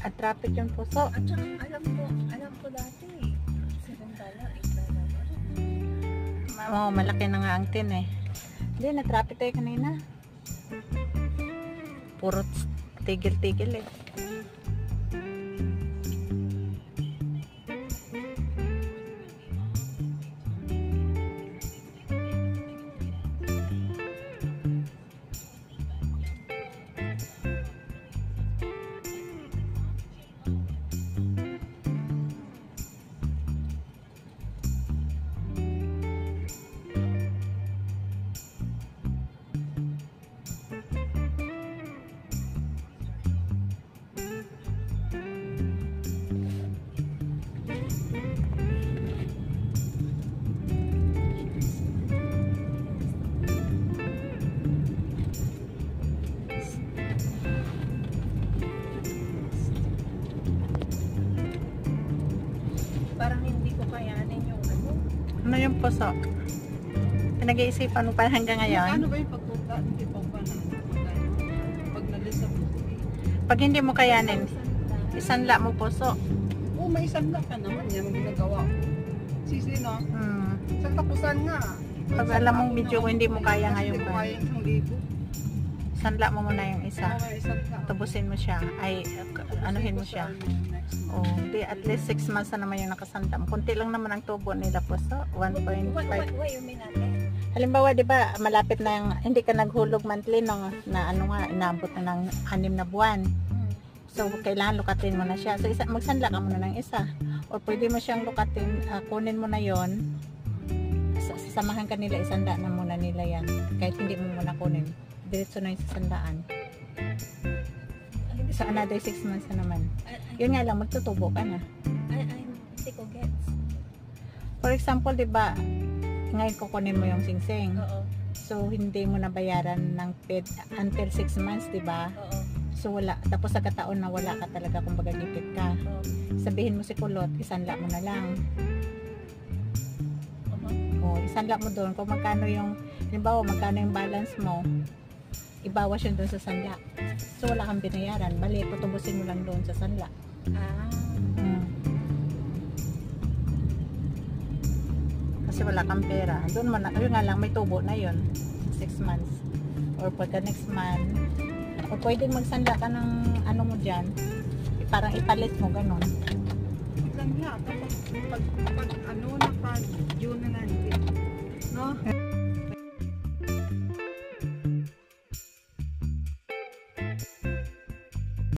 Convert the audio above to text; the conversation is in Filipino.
At traffic yung puso. At saka alam ko dati $7, $8. Oo, malaki na nga ang tin eh. Hindi, na-traffic tayo kanina. Puro tigil-tigil eh. Parang hindi ko kayanin yung ano. Ano yung puso? Pinag-iisipan mo pa hanggang ngayon? Ano ba yung pagpunta? Hindi pa ba na pag nalisa mo? Pag hindi mo kayanin, isanla mo puso. Oo, may isanla ka naman. Yan ang ginagawa ko. Sisi, no? Sa tapusan nga. Pag alam mong medyo hindi mo kaya ngayon pa. pa, sanla mo muna yung isa. Tubusin mo siya. Ay, anuhin mo siya. Oh, di at least 6 months na naman yung nakasanda mo. Kunti lang naman ang tubo nila po. So, 1.5. What you mean natin? Halimbawa, di ba, malapit na yung, hindi ka naghulog monthly no, na ano nga, inabot na ng 6 na buwan. So, kailangan lukatin mo na siya. So, magsanla ka muna ng isa. O pwede mo siyang lukatin, kunin mo na yon, sasamahan ka nila, isanda na muna nila yan. Kahit hindi mo muna kunin. Diretso na yung sasandaan. So, another 6 months na naman. Yun nga lang, magtutubo ka na. Hindi ko gets. For example, di ba, ngayon kukunin mo yung singsing. Oo. So, hindi mo na bayaran ng PED until 6 months, di ba? Oo. So, wala. Tapos sa kataon na wala ka talaga kung baga gipit ka. Oo. Sabihin mo si kulot, isanla mo na lang. O, isanla mo doon. Kung magkano yung, halimbawa, magkano yung balance mo, ibawas yun doon sa sanla. So, wala kang binayaran. Bali, tutubusin mo lang doon sa sanla. Kasi wala kang pera. Doon mo na, yun nga lang, may tubo na yun. 6 months. Or pagka next month, o pwedeng magsanla ka ng ano mo dyan, parang ipalit mo, ganun. Lang lang. Pag ano na pa, June na lang. No?